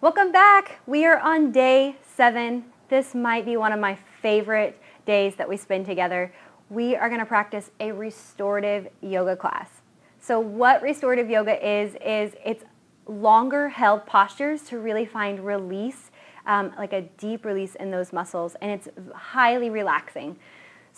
Welcome back. We are on day 7. This might be one of my favorite days that we spend together. We are going to practice a restorative yoga class. So what restorative yoga is it's longer held postures to really find release, like a deep release in those muscles, and it's highly relaxing.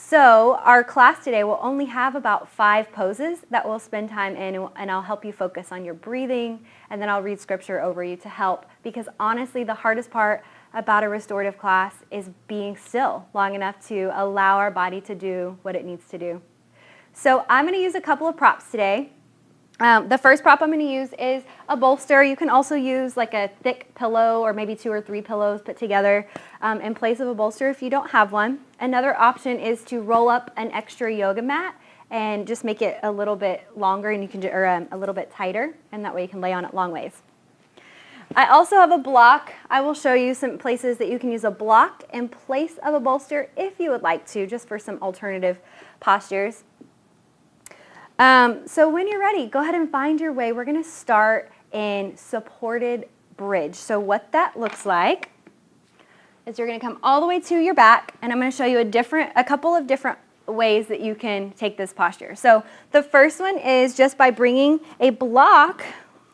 So our class today will only have about 5 poses that we'll spend time in, and I'll help you focus on your breathing, and then I'll read scripture over you to help, because honestly the hardest part about a restorative class is being still long enough to allow our body to do what it needs to do. So I'm going to use a couple of props today. The first prop I'm going to use is a bolster. You can also use like a thick pillow or maybe 2 or 3 pillows put together in place of a bolster if you don't have one. Another option is to roll up an extra yoga mat and just make it a little bit longer, and you can a little bit tighter, and that way you can lay on it long ways. I also have a block. I will show you some places that you can use a block in place of a bolster if you would like to, just for some alternative postures. So when you're ready, go ahead and find your way. We're going to start in supported bridge. So what that looks like is you're going to come all the way to your back, and I'm going to show you a couple of different ways that you can take this posture. So the first one is just by bringing a block,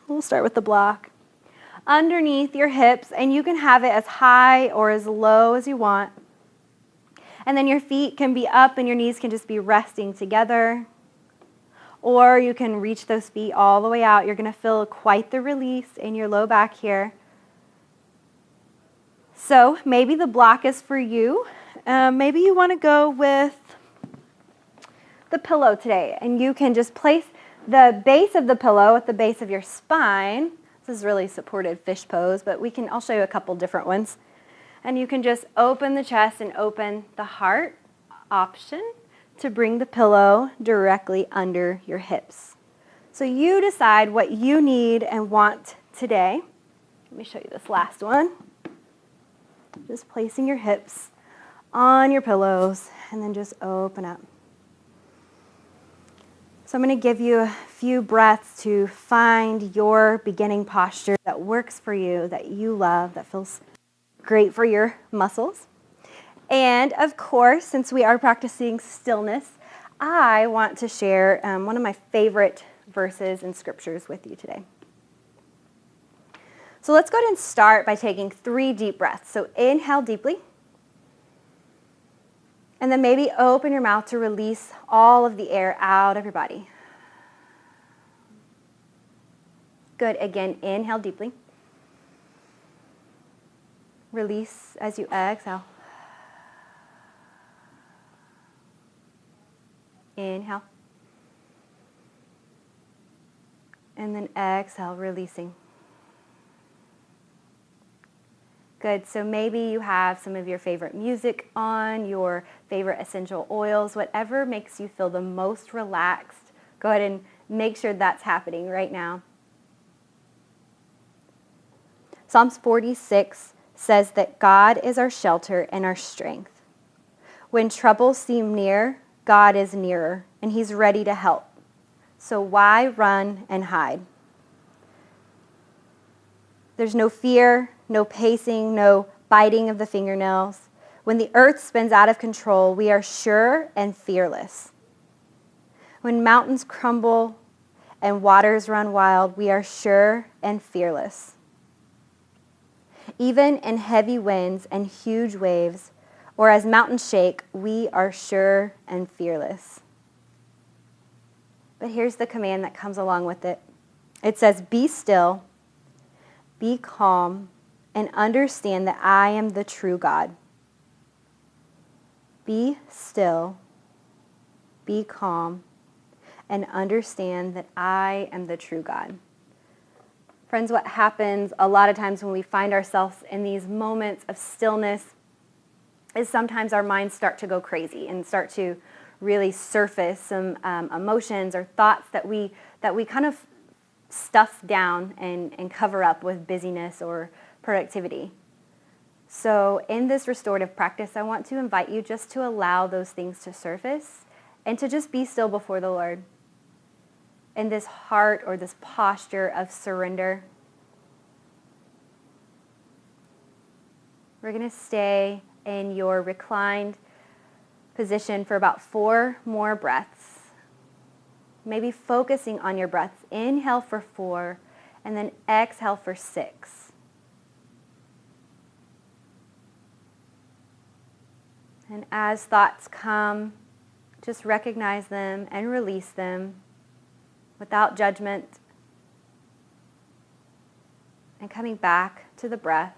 we'll start with the block, underneath your hips, and you can have it as high or as low as you want. And then your feet can be up and your knees can just be resting together. Or you can reach those feet all the way out. You're going to feel quite the release in your low back here. So maybe the block is for you. Maybe you want to go with the pillow today. And you can just place the base of the pillow at the base of your spine. This is really supported fish pose, but I'll show you a couple different ones. And you can just open the chest and open the heart option to bring the pillow directly under your hips. So you decide what you need and want today. Let me show you this last one. Just placing your hips on your pillows and then just open up. So I'm going to give you a few breaths to find your beginning posture that works for you, that you love, that feels great for your muscles. And of course, since we are practicing stillness, I want to share one of my favorite verses and scriptures with you today. So let's go ahead and start by taking 3 deep breaths. So inhale deeply. And then maybe open your mouth to release all of the air out of your body. Good. Again, inhale deeply. Release as you exhale. Inhale. And then exhale, releasing. Good. So maybe you have some of your favorite music on, your favorite essential oils, whatever makes you feel the most relaxed. Go ahead and make sure that's happening right now. Psalms 46 says that God is our shelter and our strength. When troubles seem near, God is nearer, and he's ready to help. So why run and hide? There's no fear, no pacing, no biting of the fingernails. When the earth spins out of control, we are sure and fearless. When mountains crumble and waters run wild, we are sure and fearless. Even in heavy winds and huge waves, or as mountains shake, we are sure and fearless. But here's the command that comes along with it. It says, be still, be calm, and understand that I am the true God. Be still, be calm, and understand that I am the true God. Friends, what happens a lot of times when we find ourselves in these moments of stillness is sometimes our minds start to go crazy and start to really surface some emotions or thoughts that we kind of stuff down and cover up with busyness or productivity. So in this restorative practice, I want to invite you just to allow those things to surface and to just be still before the Lord in this heart or this posture of surrender. We're going to stay in your reclined position for about 4 more breaths. Maybe focusing on your breaths. Inhale for 4 and then exhale for 6. And as thoughts come, just recognize them and release them without judgment. And coming back to the breath.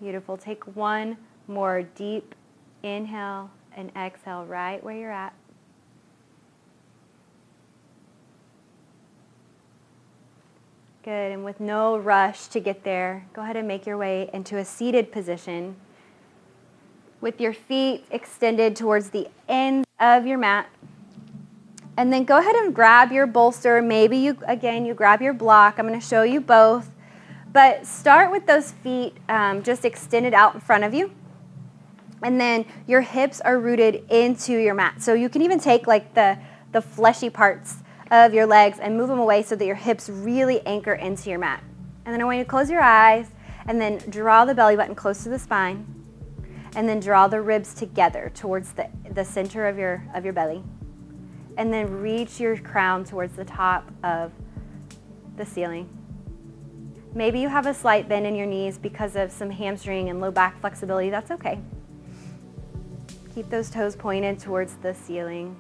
Beautiful. Take one more deep inhale and exhale right where you're at. Good. And with no rush to get there, go ahead and make your way into a seated position with your feet extended towards the ends of your mat. And then go ahead and grab your bolster. Maybe you grab your block. I'm going to show you both. But start with those feet just extended out in front of you. And then your hips are rooted into your mat. So you can even take like the fleshy parts of your legs and move them away so that your hips really anchor into your mat. And then I want you to close your eyes and then draw the belly button close to the spine. And then draw the ribs together towards the center of your belly. And then reach your crown towards the top of the ceiling. Maybe you have a slight bend in your knees because of some hamstring and low back flexibility. That's okay. Keep those toes pointed towards the ceiling.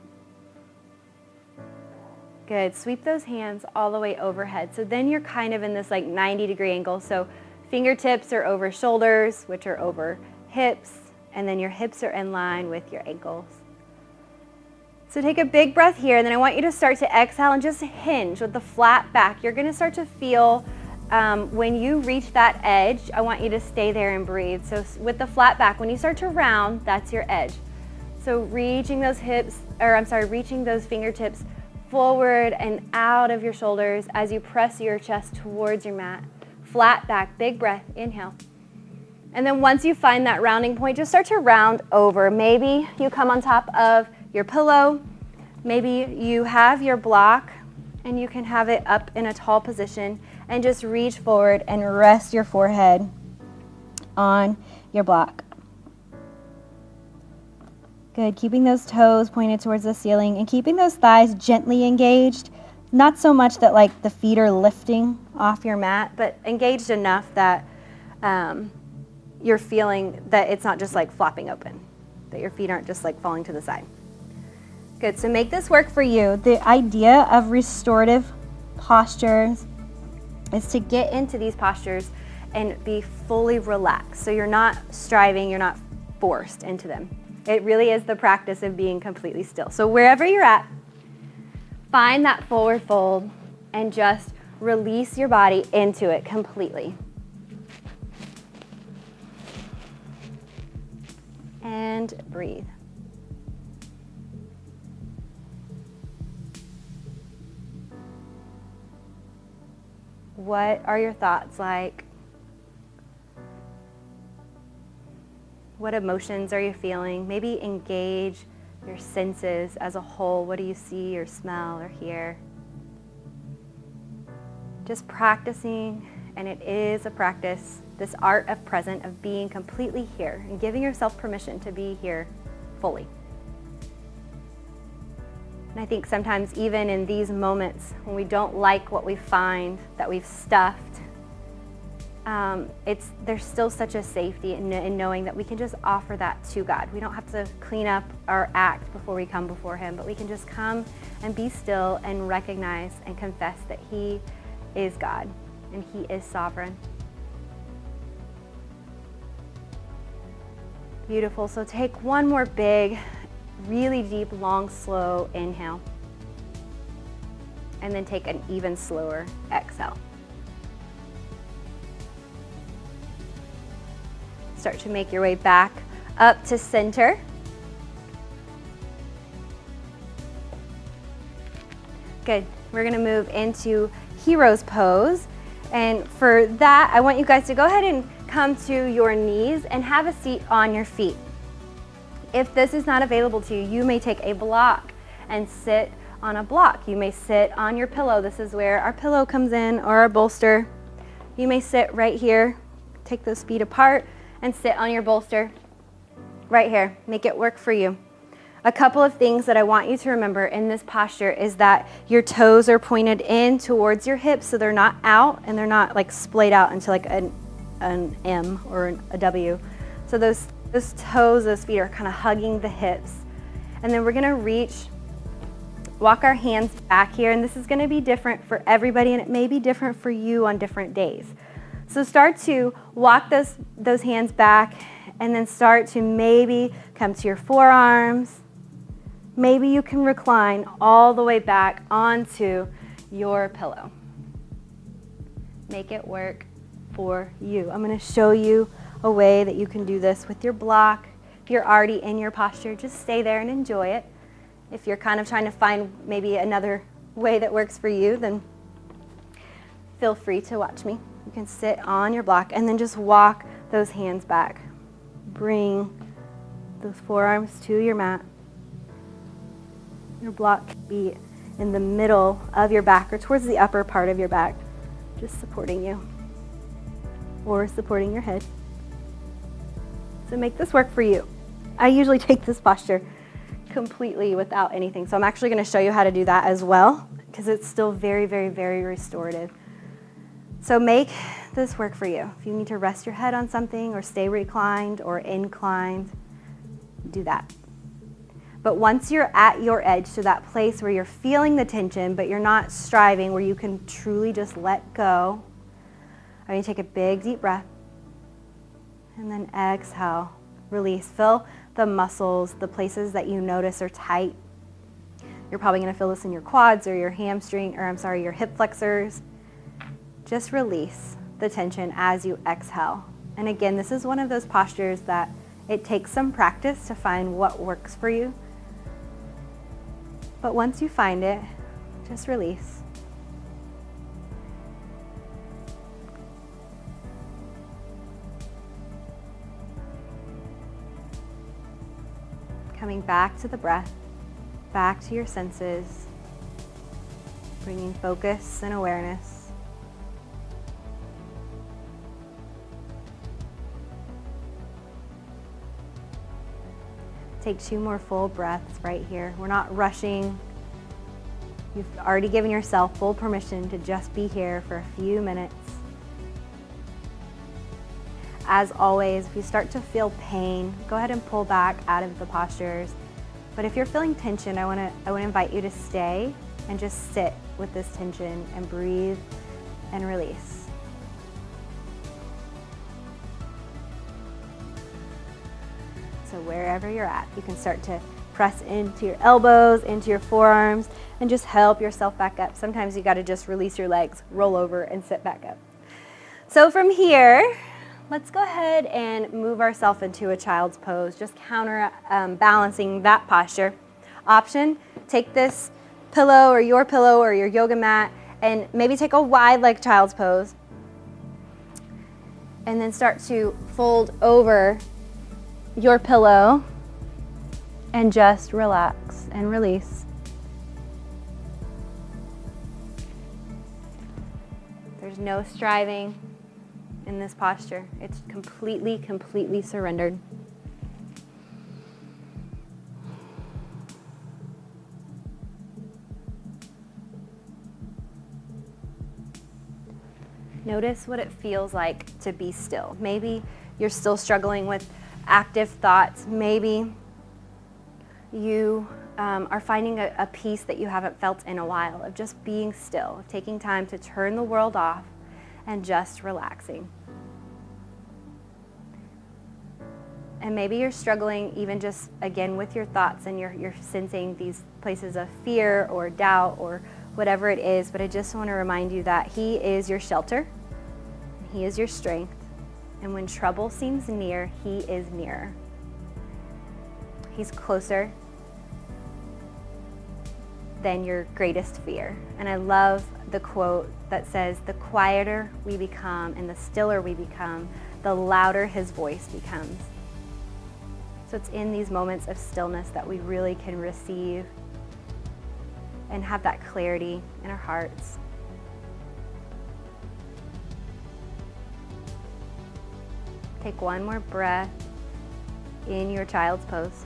Good. Sweep those hands all the way overhead. So then you're kind of in this like 90-degree angle. So fingertips are over shoulders, which are over hips, and then your hips are in line with your ankles. So take a big breath here, and then I want you to start to exhale and just hinge with the flat back. You're going to start to feel when you reach that edge, I want you to stay there and breathe. So with the flat back, when you start to round, that's your edge. So reaching those fingertips forward and out of your shoulders as you press your chest towards your mat. Flat back, big breath, inhale. And then once you find that rounding point, just start to round over. Maybe you come on top of your pillow. Maybe you have your block and you can have it up in a tall position and just reach forward and rest your forehead on your block. Good, keeping those toes pointed towards the ceiling and keeping those thighs gently engaged. Not so much that like the feet are lifting off your mat, but engaged enough that you're feeling that it's not just like flopping open, that your feet aren't just like falling to the side. Good, so make this work for you. The idea of restorative postures is to get into these postures and be fully relaxed. So you're not striving, you're not forced into them. It really is the practice of being completely still. So wherever you're at, find that forward fold and just release your body into it completely. And breathe. What are your thoughts like? What emotions are you feeling? Maybe engage your senses as a whole. What do you see or smell or hear? Just practicing, and it is a practice, this art of present, of being completely here and giving yourself permission to be here fully. And I think sometimes even in these moments when we don't like what we find that we've stuffed, there's still such a safety in knowing that we can just offer that to God. We don't have to clean up our act before we come before Him, but we can just come and be still and recognize and confess that He is God and He is sovereign. Beautiful. So take one more big, really deep, long, slow inhale. And then take an even slower exhale. Start to make your way back up to center. Good. We're going to move into hero's pose. And for that, I want you guys to go ahead and come to your knees and have a seat on your feet. If this is not available to you, you may take a block and sit on a block. You may sit on your pillow. This is where our pillow comes in, or our bolster. You may sit right here, take those feet apart, and sit on your bolster right here. Make it work for you. A couple of things that I want you to remember in this posture is that your toes are pointed in towards your hips, so they're not out and they're not like splayed out into like an M or a W. So those toes, those feet are kind of hugging the hips. And then we're gonna walk our hands back here, and this is gonna be different for everybody, and it may be different for you on different days. So start to walk those hands back, and then start to maybe come to your forearms. Maybe you can recline all the way back onto your pillow. Make it work for you. I'm gonna show you a way that you can do this with your block. If you're already in your posture, just stay there and enjoy it. If you're kind of trying to find maybe another way that works for you, then feel free to watch me. You can sit on your block and then just walk those hands back. Bring those forearms to your mat. Your block can be in the middle of your back or towards the upper part of your back, just supporting you or supporting your head. So make this work for you. I usually take this posture completely without anything. So I'm actually going to show you how to do that as well, because it's still very, very, very restorative. So make this work for you. If you need to rest your head on something or stay reclined or inclined, do that. But once you're at your edge, so that place where you're feeling the tension, but you're not striving, where you can truly just let go, I'm going to take a big deep breath and then exhale, release. Feel the muscles, the places that you notice are tight. You're probably going to feel this in your quads or your your hip flexors. Just release the tension as you exhale. And again, this is one of those postures that it takes some practice to find what works for you. But once you find it, just release. Coming back to the breath, back to your senses, bringing focus and awareness. Take 2 more full breaths right here. We're not rushing. You've already given yourself full permission to just be here for a few minutes. As always, if you start to feel pain, go ahead and pull back out of the postures. But if you're feeling tension, I want to invite you to stay and just sit with this tension and breathe and release. So wherever you're at, you can start to press into your elbows, into your forearms, and just help yourself back up. Sometimes you got to just release your legs, roll over, and sit back up. So from here, let's go ahead and move ourselves into a child's pose, just balancing that posture. Option, take this pillow or your yoga mat and maybe take a wide leg child's pose. And then start to fold over your pillow and just relax and release. There's no striving in this posture. It's completely surrendered. Notice what it feels like to be still. Maybe you're still struggling with active thoughts. Maybe you are finding a peace that you haven't felt in a while, of just being still, of taking time to turn the world off and just relaxing. And maybe you're struggling even just, again, with your thoughts, and you're sensing these places of fear or doubt or whatever it is, but I just want to remind you that He is your shelter, He is your strength, and when trouble seems near, He is near. He's closer than your greatest fear. And I love the quote that says, the quieter we become and the stiller we become, the louder His voice becomes. So it's in these moments of stillness that we really can receive and have that clarity in our hearts. Take one more breath in your child's pose.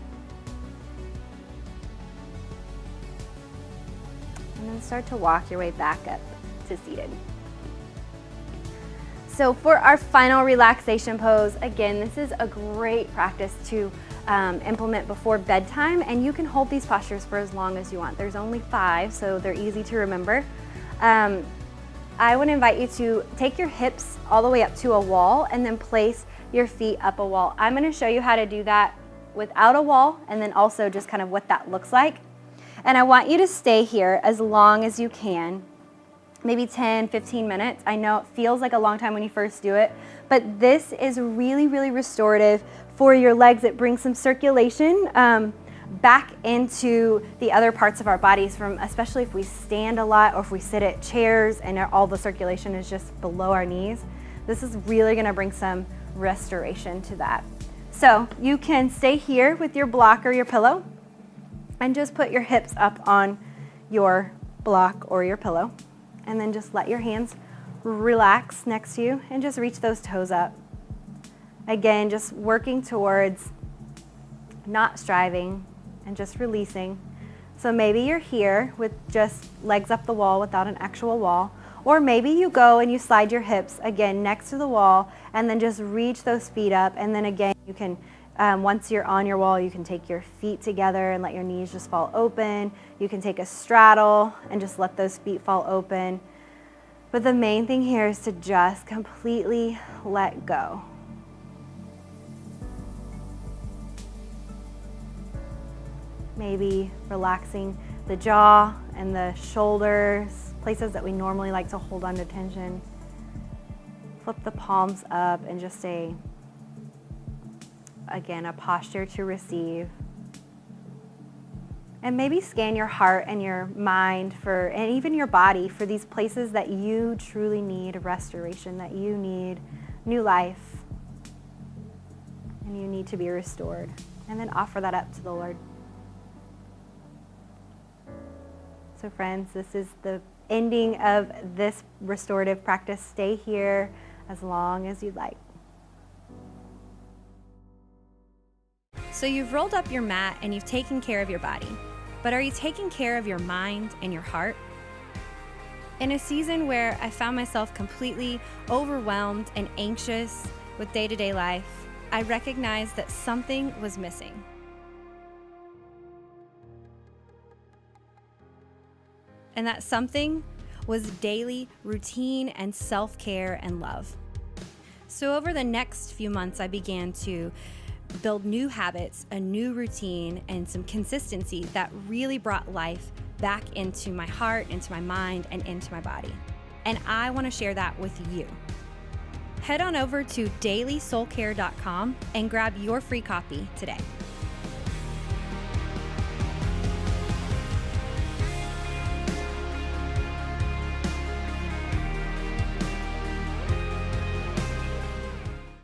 And then start to walk your way back up to seated. So for our final relaxation pose, again, this is a great practice to implement before bedtime, and you can hold these postures for as long as you want. There's only 5, so they're easy to remember. I would invite you to take your hips all the way up to a wall and then place your feet up a wall. I'm going to show you how to do that without a wall, and then also just kind of what that looks like. And I want you to stay here as long as you can, maybe 10, 15 minutes. I know it feels like a long time when you first do it, but this is really, really restorative for your legs. It brings some circulation back into the other parts of our bodies, from especially if we stand a lot or if we sit at chairs and all the circulation is just below our knees. This is really going to bring some restoration to that. So you can stay here with your block or your pillow and just put your hips up on your block or your pillow, and then just let your hands relax next to you and just reach those toes up. Again, just working towards not striving and just releasing. So maybe you're here with just legs up the wall without an actual wall, or maybe you go and you slide your hips again next to the wall and then just reach those feet up, and then again you can, once you're on your wall, you can take your feet together and let your knees just fall open. You can take a straddle and just let those feet fall open. But the main thing here is to just completely let go. Maybe relaxing the jaw and the shoulders, places that we normally like to hold on to tension. Flip the palms up and just again, a posture to receive. And maybe scan your heart and your mind and even your body for these places that you truly need restoration, that you need new life, and you need to be restored. And then offer that up to the Lord. So friends, this is the ending of this restorative practice. Stay here as long as you'd like. So you've rolled up your mat and you've taken care of your body, but are you taking care of your mind and your heart? In a season where I found myself completely overwhelmed and anxious with day-to-day life, I recognized that something was missing. And that something was daily routine and self-care and love. So over the next few months, I began to build new habits, a new routine, and some consistency that really brought life back into my heart, into my mind, and into my body. And I want to share that with you. Head on over to dailysoulcare.com and grab your free copy today.